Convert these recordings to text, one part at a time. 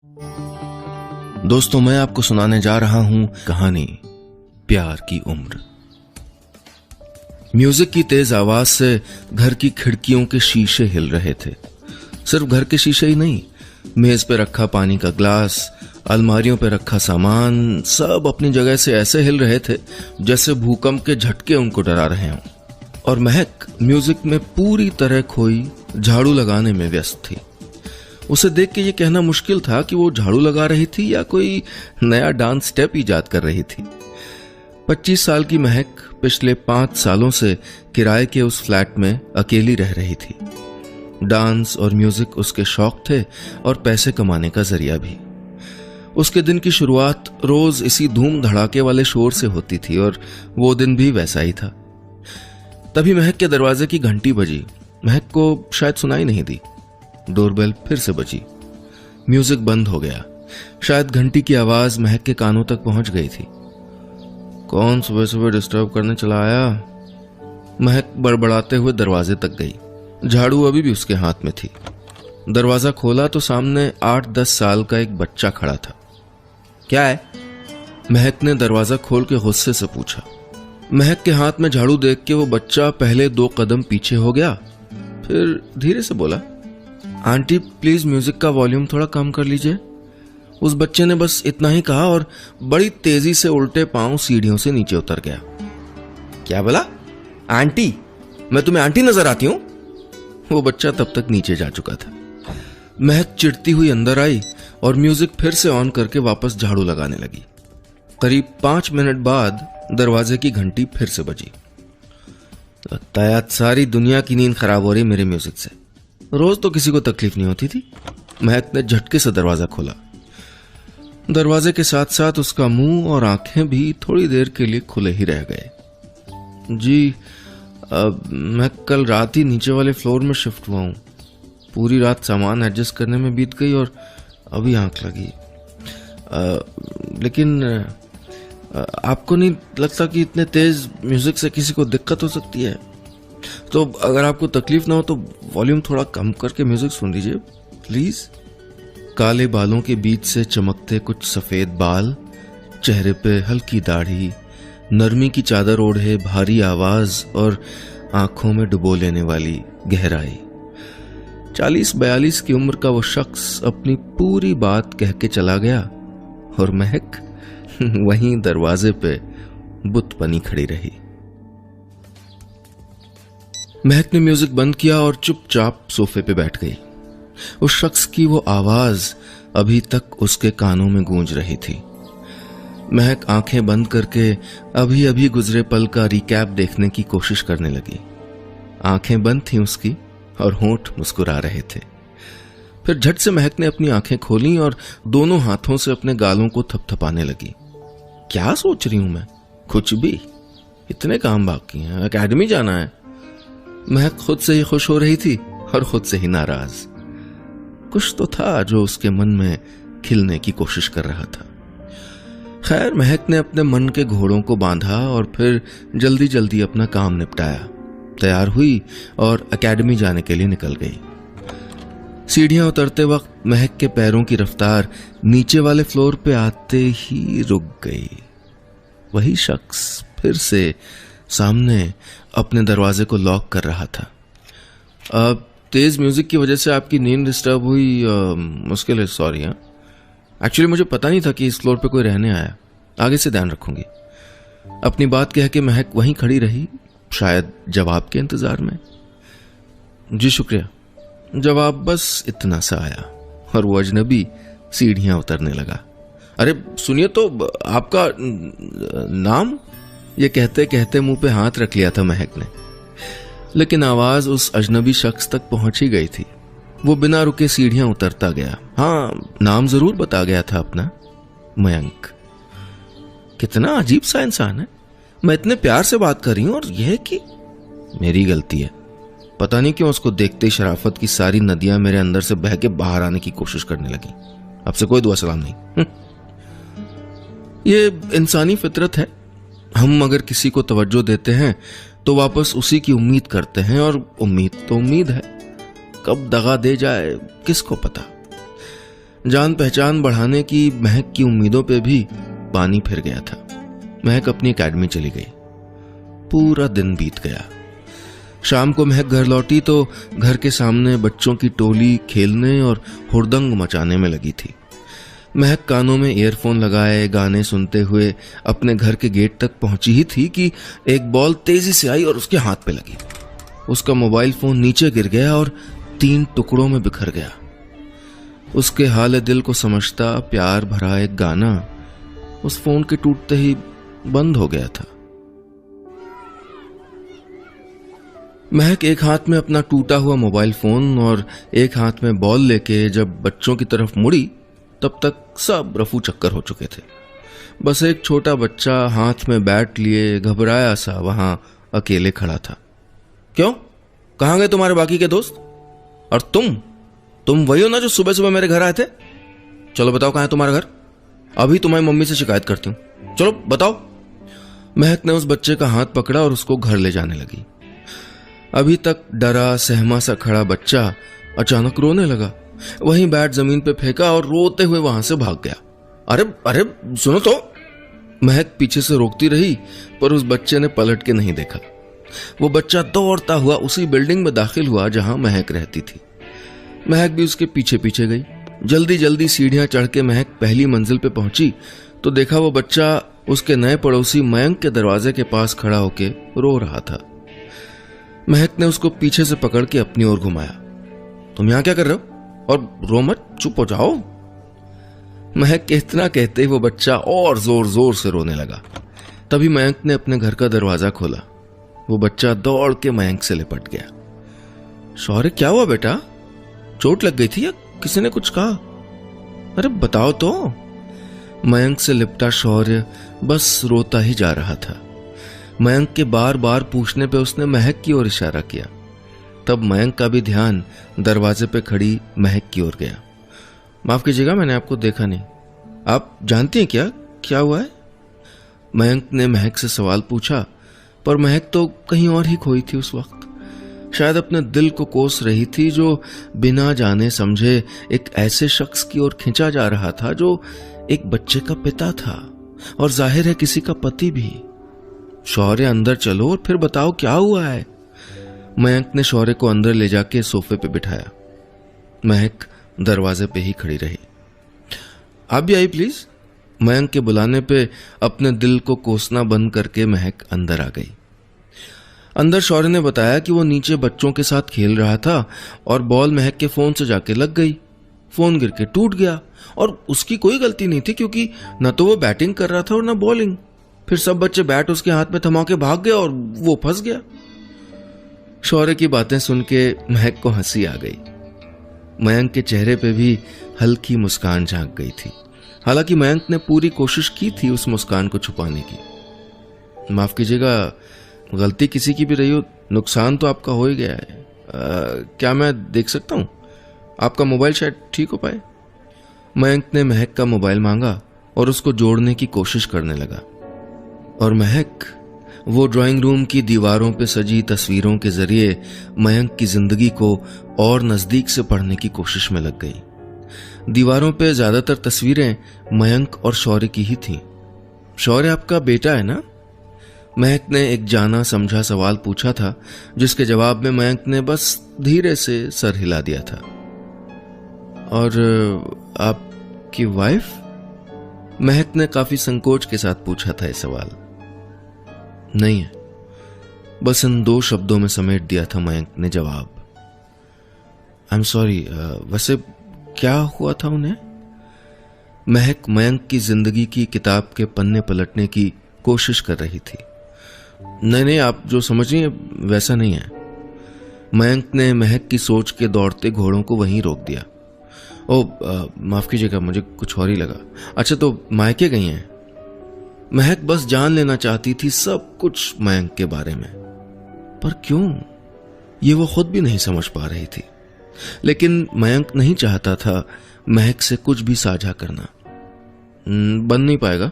दोस्तों, मैं आपको सुनाने जा रहा हूं कहानी प्यार की उम्र। म्यूजिक की तेज आवाज से घर की खिड़कियों के शीशे हिल रहे थे। सिर्फ घर के शीशे ही नहीं, मेज पे रखा पानी का ग्लास, अलमारियों पे रखा सामान, सब अपनी जगह से ऐसे हिल रहे थे जैसे भूकंप के झटके उनको डरा रहे हों। और महक म्यूजिक में पूरी तरह खोई झाड़ू लगाने में व्यस्त थी। उसे देख के ये कहना मुश्किल था कि वो झाड़ू लगा रही थी या कोई नया डांस स्टेप इजाद कर रही थी। 25 साल की महक पिछले 5 सालों से किराए के उस फ्लैट में अकेली रह रही थी। डांस और म्यूजिक उसके शौक थे और पैसे कमाने का जरिया भी। उसके दिन की शुरुआत रोज इसी धूम धड़ाके वाले शोर से होती थी और वो दिन भी वैसा ही था। तभी महक के दरवाजे की घंटी बजी। महक को शायद सुनाई नहीं दी। डोरबेल फिर से बजी। म्यूजिक बंद हो गया। शायद घंटी की आवाज महक के कानों तक पहुंच गई थी। कौन सुबह सुबह डिस्टर्ब करने चला आया? महक बड़बड़ाते हुए दरवाजे तक गई। झाड़ू अभी भी उसके हाथ में थी। दरवाजा खोला तो सामने 8-10 साल का एक बच्चा खड़ा था। क्या है? महक ने दरवाजा खोल के गुस्से से पूछा। महक के हाथ में झाड़ू देख के वो बच्चा पहले 2 कदम पीछे हो गया, फिर धीरे से बोला, आंटी प्लीज म्यूजिक का वॉल्यूम थोड़ा कम कर लीजिए। उस बच्चे ने बस इतना ही कहा और बड़ी तेजी से उल्टे पांव सीढ़ियों से नीचे उतर गया। क्या बोला? आंटी? मैं तुम्हें आंटी नजर आती हूं? वो बच्चा तब तक नीचे जा चुका था। महक चिढ़ती हुई अंदर आई और म्यूजिक फिर से ऑन करके वापस झाड़ू लगाने लगी। करीब 5 मिनट बाद दरवाजे की घंटी फिर से बजी। लगता है आज सारी दुनिया की नींद खराब हो रही मेरे म्यूजिक से। रोज तो किसी को तकलीफ नहीं होती थी। महक ने झटके से दरवाजा खोला। दरवाजे के साथ साथ उसका मुंह और आंखें भी थोड़ी देर के लिए खुले ही रह गए। जी, मैं कल रात ही नीचे वाले फ्लोर में शिफ्ट हुआ हूं। पूरी रात सामान एडजस्ट करने में बीत गई और अभी आंख लगी। लेकिन आपको नहीं लगता कि इतने तेज म्यूजिक से किसी को दिक्कत हो सकती है? तो अगर आपको तकलीफ ना हो तो वॉल्यूम थोड़ा कम करके म्यूजिक सुन लीजिए प्लीज। काले बालों के बीच से चमकते कुछ सफेद बाल, चेहरे पे हल्की दाढ़ी, नरमी की चादर ओढ़े भारी आवाज और आंखों में डुबो लेने वाली गहराई। 40-42 की उम्र का वो शख्स अपनी पूरी बात कह के चला गया और महक वहीं दरवाजे पे बुत बनी खड़ी रही। महक ने म्यूजिक बंद किया और चुपचाप सोफे पे बैठ गई। उस शख्स की वो आवाज अभी तक उसके कानों में गूंज रही थी। महक आंखें बंद करके अभी अभी गुजरे पल का रिकैप देखने की कोशिश करने लगी। आंखें बंद थीं उसकी और होंठ मुस्कुरा रहे थे। फिर झट से महक ने अपनी आंखें खोली और दोनों हाथों से अपने गालों को थपथपाने लगी। क्या सोच रही हूं मैं? कुछ भी। इतने काम बाकी हैं, एकेडमी जाना है। महक खुद से ही खुश हो रही थी और खुद से ही नाराज। कुछ तो था जो उसके मन में खिलने की कोशिश कर रहा था। खैर, महक ने अपने मन के घोड़ों को बांधा और फिर जल्दी जल्दी अपना काम निपटाया, तैयार हुई और एकेडमी जाने के लिए निकल गई। सीढ़ियां उतरते वक्त महक के पैरों की रफ्तार नीचे वाले फ्लोर पे आते ही रुक गई। वही शख्स फिर से सामने अपने दरवाजे को लॉक कर रहा था। तेज म्यूजिक की वजह से आपकी नींद डिस्टर्ब हुई, उसके लिए सॉरी। एक्चुअली मुझे पता नहीं था कि इस फ्लोर पे कोई रहने आया। आगे से ध्यान रखूंगी। अपनी बात कह के महक वहीं खड़ी रही, शायद जवाब के इंतजार में। जी शुक्रिया। जवाब बस इतना सा आया और वो अजनबी सीढ़ियां उतरने लगा। अरे सुनिए तो, आपका नाम? ये कहते कहते मुंह पे हाथ रख लिया था महक ने, लेकिन आवाज उस अजनबी शख्स तक पहुंच ही गई थी। वो बिना रुके सीढ़ियां उतरता गया। हाँ, नाम जरूर बता गया था अपना, मयंक। कितना अजीब सा इंसान है। मैं इतने प्यार से बात कर रही हूं और यह कि मेरी गलती है। पता नहीं क्यों उसको देखते ही शराफत की सारी नदियां मेरे अंदर से बह के बाहर आने की कोशिश करने लगी। आपसे कोई दुआ सलाम नहीं। ये इंसानी फितरत है। हम अगर किसी को तवज्जो देते हैं तो वापस उसी की उम्मीद करते हैं, और उम्मीद तो उम्मीद है, कब दगा दे जाए किसको पता। जान पहचान बढ़ाने की महक की उम्मीदों पे भी पानी फिर गया था। महक अपनी एकेडमी चली गई। पूरा दिन बीत गया। शाम को महक घर लौटी तो घर के सामने बच्चों की टोली खेलने और हुड़दंग मचाने में लगी थी। महक कानों में ईयरफोन लगाए गाने सुनते हुए अपने घर के गेट तक पहुंची ही थी कि एक बॉल तेजी से आई और उसके हाथ पे लगी। उसका मोबाइल फोन नीचे गिर गया और 3 टुकड़ों में बिखर गया। उसके हाल दिल को समझता प्यार भरा एक गाना उस फोन के टूटते ही बंद हो गया था। महक एक हाथ में अपना टूटा हुआ मोबाइल फोन और एक हाथ में बॉल लेके जब बच्चों की तरफ मुड़ी तब तक सब रफू चक्कर हो चुके थे। बस एक छोटा बच्चा हाथ में बैट लिए घबराया सा वहां अकेले खड़ा था। क्यों, कहां गए तुम्हारे बाकी के दोस्त? और तुम वही हो ना जो सुबह सुबह मेरे घर आए थे? चलो बताओ कहां है तुम्हारा घर? अभी तुम्हारी मम्मी से शिकायत करती हूं, चलो बताओ। महक ने उस बच्चे का हाथ पकड़ा और उसको घर ले जाने लगी। अभी तक डरा सहमा सा खड़ा बच्चा अचानक रोने लगा। वहीं बैट जमीन पे फेंका और रोते हुए वहां से भाग गया। अरे अरे सुनो तो। महक पीछे से रोकती रही पर उस बच्चे ने पलट के नहीं देखा। वो बच्चा दौड़ता हुआ उसी बिल्डिंग में दाखिल हुआ जहां महक रहती थी। महक भी उसके पीछे पीछे गई। जल्दी जल्दी सीढ़ियां चढ़ के महक पहली मंजिल पे पहुंची तो देखा वो बच्चा उसके नए पड़ोसी मयंक के दरवाजे के पास खड़ा होके रो रहा था। महक ने उसको पीछे से पकड़ के अपनी ओर घुमाया। तुम यहां क्या कर रहे हो? और रो मत, चुप हो जाओ। महक के इतना कहते ही वो बच्चा और जोर जोर से रोने लगा। तभी मयंक ने अपने घर का दरवाजा खोला। वो बच्चा दौड़ के मयंक से लिपट गया। शौर्य, क्या हुआ बेटा? चोट लग गई थी या किसी ने कुछ कहा? अरे बताओ तो। मयंक से लिपटा शौर्य बस रोता ही जा रहा था। मयंक के बार बार पूछने पे उसने महक की ओर इशारा किया। तब मयंक का भी ध्यान दरवाजे पे खड़ी महक की ओर गया। माफ कीजिएगा, मैंने आपको देखा नहीं। आप जानती हैं क्या हुआ है? मयंक ने महक से सवाल पूछा पर महक तो कहीं और ही खोई थी उस वक्त। शायद अपने दिल को कोस रही थी जो बिना जाने समझे एक ऐसे शख्स की ओर खींचा जा रहा था जो एक बच्चे का पिता था और जाहिर है किसी का पति भी। शौर्य, अंदर चलो और फिर बताओ क्या हुआ है। मयंक ने शौर्य को अंदर ले जाके सोफे पे बिठाया। महक दरवाजे पे ही खड़ी रही। आप भी आई प्लीज। मयंक के बुलाने पे अपने दिल को कोसना बंद करके महक अंदर आ गई। अंदर शौर्य ने बताया कि वो नीचे बच्चों के साथ खेल रहा था और बॉल महक के फोन से जाके लग गई। फोन गिर के टूट गया और उसकी कोई गलती नहीं थी क्योंकि न तो वो बैटिंग कर रहा था और न बॉलिंग। फिर सब बच्चे बैट उसके हाथ में थमा के भाग गए और वो फंस गया। शौर्य की बातें सुन के महक को हंसी आ गई। मयंक के चेहरे पे भी हल्की मुस्कान झांक गई थी। हालांकि मयंक ने पूरी कोशिश की थी उस मुस्कान को छुपाने की। माफ कीजिएगा, गलती किसी की भी रही हो, नुकसान तो आपका हो ही गया है। क्या मैं देख सकता हूं? आपका मोबाइल शायद ठीक हो पाए। मयंक ने महक का मोबाइल मांगा और उसको जोड़ने की कोशिश करने लगा और महक वो ड्राइंग रूम की दीवारों पे सजी तस्वीरों के जरिए मयंक की जिंदगी को और नजदीक से पढ़ने की कोशिश में लग गई। दीवारों पे ज्यादातर तस्वीरें मयंक और शौर्य की ही थीं। शौर्य आपका बेटा है ना? महक ने एक जाना समझा सवाल पूछा था जिसके जवाब में मयंक ने बस धीरे से सर हिला दिया था। और आपकी वाइफ? महक ने काफी संकोच के साथ पूछा था यह सवाल। नहीं है, बस इन 2 शब्दों में समेट दिया था मयंक ने जवाब। आई एम सॉरी, वैसे क्या हुआ था उन्हें? महक मयंक की जिंदगी की किताब के पन्ने पलटने की कोशिश कर रही थी। नहीं, आप जो समझ रही हैं वैसा नहीं है। मयंक ने महक की सोच के दौड़ते घोड़ों को वहीं रोक दिया। माफ कीजिएगा, मुझे कुछ और ही लगा। अच्छा, तो मायके गई हैं? महक बस जान लेना चाहती थी सब कुछ मयंक के बारे में, पर क्यों, ये वो खुद भी नहीं समझ पा रही थी। लेकिन मयंक नहीं चाहता था महक से कुछ भी साझा करना। बन नहीं पाएगा,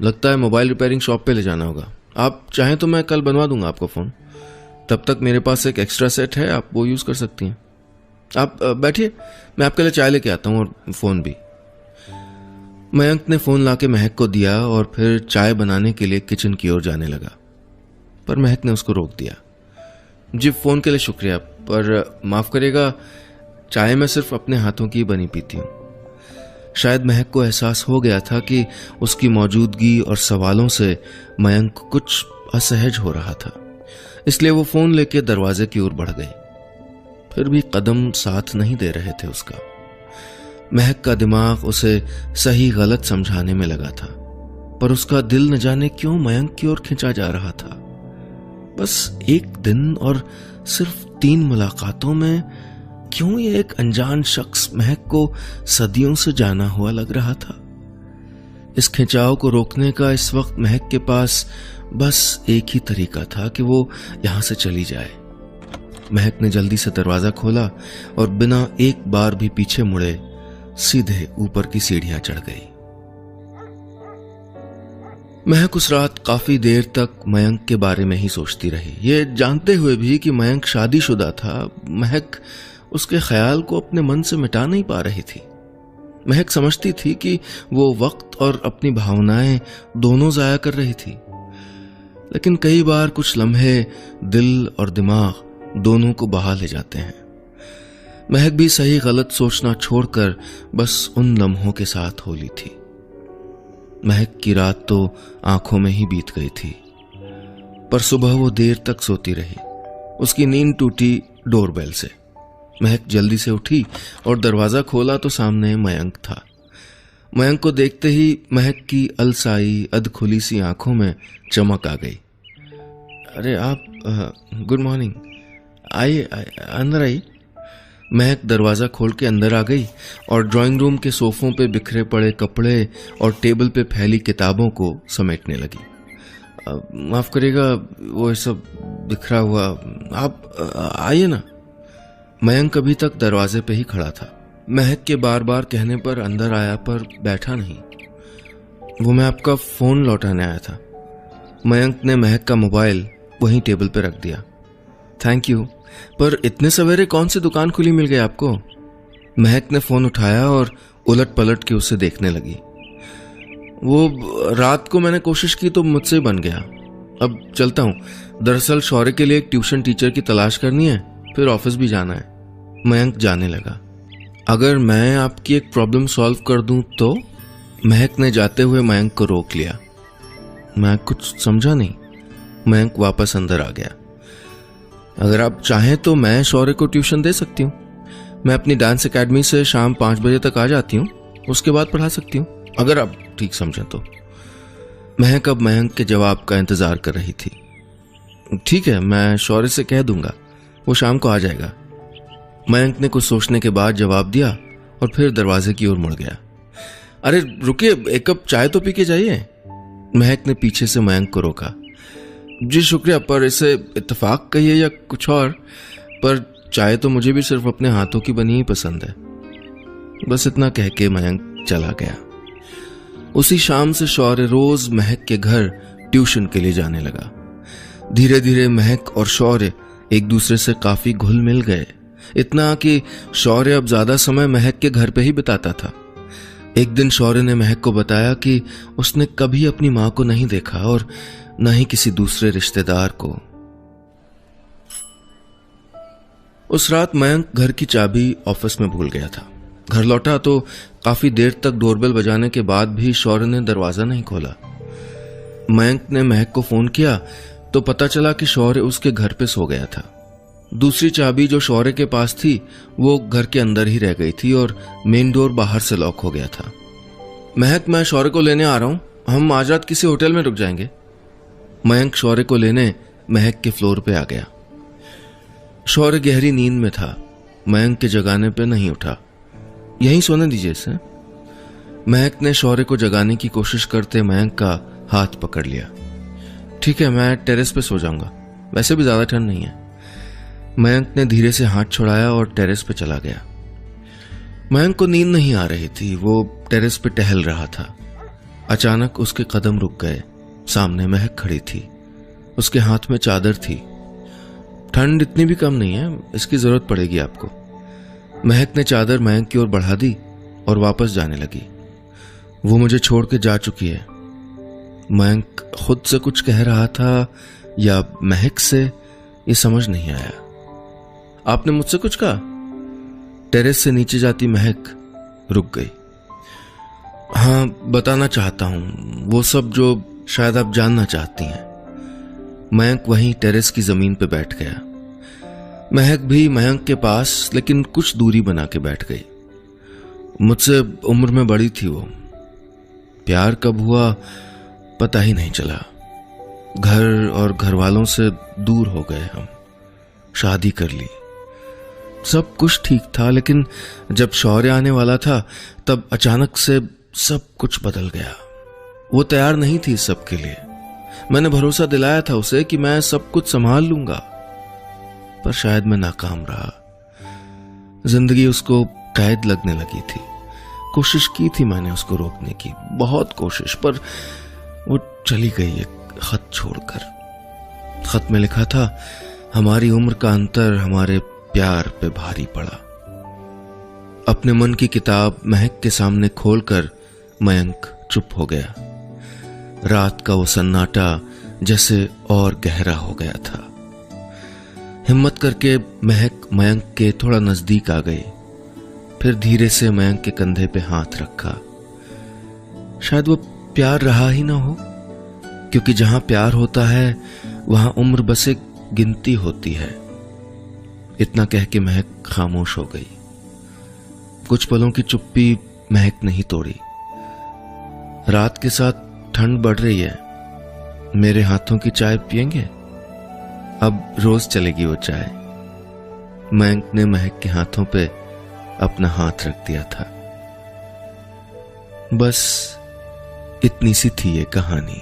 लगता है मोबाइल रिपेयरिंग शॉप पे ले जाना होगा। आप चाहें तो मैं कल बनवा दूंगा आपका फोन। तब तक मेरे पास एक एक्स्ट्रा सेट है, आप वो यूज कर सकती हैं। आप बैठिए, मैं आपके लिए चाय लेके आता हूँ और फोन भी। मयंक ने फोन लाके महक को दिया और फिर चाय बनाने के लिए किचन की ओर जाने लगा, पर महक ने उसको रोक दिया। जी, फोन के लिए शुक्रिया, पर माफ करिएगा, चाय मैं सिर्फ अपने हाथों की बनी पीती हूं। शायद महक को एहसास हो गया था कि उसकी मौजूदगी और सवालों से मयंक कुछ असहज हो रहा था, इसलिए वो फोन लेके दरवाजे की ओर बढ़ गई। फिर भी कदम साथ नहीं दे रहे थे उसका। महक का दिमाग उसे सही गलत समझाने में लगा था, पर उसका दिल न जाने क्यों मयंक की ओर खिंचा जा रहा था। बस एक दिन और सिर्फ 3 मुलाकातों में क्यों ये एक अनजान शख्स महक को सदियों से जाना हुआ लग रहा था। इस खिंचाव को रोकने का इस वक्त महक के पास बस एक ही तरीका था कि वो यहां से चली जाए। महक ने जल्दी से दरवाजा खोला और बिना एक बार भी पीछे मुड़े सीधे ऊपर की सीढ़ियां चढ़ गई। महक उस रात काफी देर तक मयंक के बारे में ही सोचती रही। ये जानते हुए भी कि मयंक शादीशुदा था, महक उसके ख्याल को अपने मन से मिटा नहीं पा रही थी। महक समझती थी कि वो वक्त और अपनी भावनाएं दोनों जाया कर रही थी, लेकिन कई बार कुछ लम्हे दिल और दिमाग दोनों को बहा ले जाते हैं। महक भी सही गलत सोचना छोड़कर बस उन लम्हों के साथ होली थी। महक की रात तो आंखों में ही बीत गई थी, पर सुबह वो देर तक सोती रही। उसकी नींद टूटी डोरबेल से। महक जल्दी से उठी और दरवाजा खोला तो सामने मयंक था। मयंक को देखते ही महक की अलसाई अधखुली सी आंखों में चमक आ गई। अरे आप, गुड मॉर्निंग, आइए अंदर आइए। महक दरवाजा खोल के अंदर आ गई और ड्राइंग रूम के सोफों पे बिखरे पड़े कपड़े और टेबल पे फैली किताबों को समेटने लगी। माफ करिएगा, वो सब बिखरा हुआ, आप आइए ना। मयंक अभी तक दरवाजे पे ही खड़ा था। महक के बार बार कहने पर अंदर आया, पर बैठा नहीं। वो मैं आपका फोन लौटाने आया था। मयंक ने महक का मोबाइल वहीं टेबल पे रख दिया। थैंक यू, पर इतने सवेरे कौन सी दुकान खुली मिल गई आपको? महक ने फोन उठाया और उलट पलट के उसे देखने लगी। वो रात को मैंने कोशिश की तो मुझसे बन गया। अब चलता हूं। दरअसल शौर्य के लिए एक ट्यूशन टीचर की तलाश करनी है, फिर ऑफिस भी जाना है। मयंक जाने लगा। अगर मैं आपकी एक प्रॉब्लम सॉल्व कर दूं तो? महक ने जाते हुए मयंक को रोक लिया। मैं कुछ समझा नहीं। मयंक वापस अंदर आ गया। अगर आप चाहें तो मैं शौर्य को ट्यूशन दे सकती हूँ। मैं अपनी डांस एकेडमी से शाम 5 बजे तक आ जाती हूँ, उसके बाद पढ़ा सकती हूँ, अगर आप ठीक समझें तो। महक अब मयंक के जवाब का इंतजार कर रही थी। ठीक है, मैं शौर्य से कह दूंगा, वो शाम को आ जाएगा। मयंक ने कुछ सोचने के बाद जवाब दिया और फिर दरवाजे की ओर मुड़ गया। अरे रुकिए, एक कप चाय तो पी के जाइए। महक ने पीछे से मयंक को रोका। जी शुक्रिया, पर इसे इत्तेफाक कहिए या कुछ और, पर चाय तो मुझे भी सिर्फ अपने हाथों की बनी ही पसंद है। बस इतना कह के मयंक चला गया। उसी शाम से शौर्य रोज महक के घर ट्यूशन के लिए जाने लगा। धीरे धीरे महक और शौर्य एक दूसरे से काफी घुल मिल गए, इतना कि शौर्य अब ज्यादा समय महक के घर पे ही बिताता था। एक दिन शौर्य ने महक को बताया कि उसने कभी अपनी मां को नहीं देखा और न ही किसी दूसरे रिश्तेदार को। उस रात मयंक घर की चाबी ऑफिस में भूल गया था। घर लौटा तो काफी देर तक डोरबेल बजाने के बाद भी शौर्य ने दरवाजा नहीं खोला। मयंक ने महक को फोन किया तो पता चला कि शौर्य उसके घर पे सो गया था। दूसरी चाबी जो शौर्य के पास थी वो घर के अंदर ही रह गई थी और मेन डोर बाहर से लॉक हो गया था। महक, मैं शौर्य को लेने आ रहा हूं, हम आज रात किसी होटल में रुक जाएंगे। मयंक शौर्य को लेने महक के फ्लोर पे आ गया। शौर्य गहरी नींद में था। मयंक के जगाने पे नहीं उठा। यहीं सोने दीजिए इसे। महक ने शौर्य को जगाने की कोशिश करते मयंक का हाथ पकड़ लिया। ठीक है, मैं टेरेस पे सो जाऊंगा, वैसे भी ज्यादा ठंड नहीं है। मयंक ने धीरे से हाथ छुड़ाया और टेरेस पे चला गया। मयंक को नींद नहीं आ रही थी। वो टेरेस पे टहल रहा था। अचानक उसके कदम रुक गए। सामने महक खड़ी थी। उसके हाथ में चादर थी। ठंड इतनी भी कम नहीं है, इसकी जरूरत पड़ेगी आपको। महक ने चादर मयंक की ओर बढ़ा दी और वापस जाने लगी। वो मुझे छोड़ के जा चुकी है। मयंक खुद से कुछ कह रहा था या महक से, ये समझ नहीं आया। आपने मुझसे कुछ कहा? टेरेस से नीचे जाती महक रुक गई। हाँ, बताना चाहता हूं वो सब जो शायद आप जानना चाहती हैं। मयंक वहीं टेरेस की जमीन पे बैठ गया। महक भी मयंक के पास, लेकिन कुछ दूरी बना के बैठ गई। मुझसे उम्र में बड़ी थी वो। प्यार कब हुआ पता ही नहीं चला। घर और घर वालों से दूर हो गए हम। शादी कर ली, सब कुछ ठीक था, लेकिन जब शौर्य आने वाला था तब अचानक से सब कुछ बदल गया। वो तैयार नहीं थी सब के लिए। मैंने भरोसा दिलाया था उसे कि मैं सब कुछ संभाल लूंगा, पर शायद मैं नाकाम रहा। जिंदगी उसको कैद लगने लगी थी। कोशिश की थी मैंने उसको रोकने की, बहुत कोशिश, पर वो चली गई एक खत छोड़कर। खत में लिखा था, हमारी उम्र का अंतर हमारे प्यार पे भारी पड़ा। अपने मन की किताब महक के सामने खोलकर मयंक चुप हो गया। रात का वो सन्नाटा जैसे और गहरा हो गया था। हिम्मत करके महक मयंक के थोड़ा नजदीक आ गई, फिर धीरे से मयंक के कंधे पे हाथ रखा। शायद वो प्यार रहा ही ना हो, क्योंकि जहां प्यार होता है वहां उम्र बस एक गिनती होती है। इतना कह के महक खामोश हो गई। कुछ पलों की चुप्पी महक नहीं तोड़ी। रात के साथ ठंड बढ़ रही है। मेरे हाथों की चाय पिएंगे? अब रोज चलेगी वो चाय। मयंक ने महक के हाथों पे अपना हाथ रख दिया था। बस इतनी सी थी ये कहानी।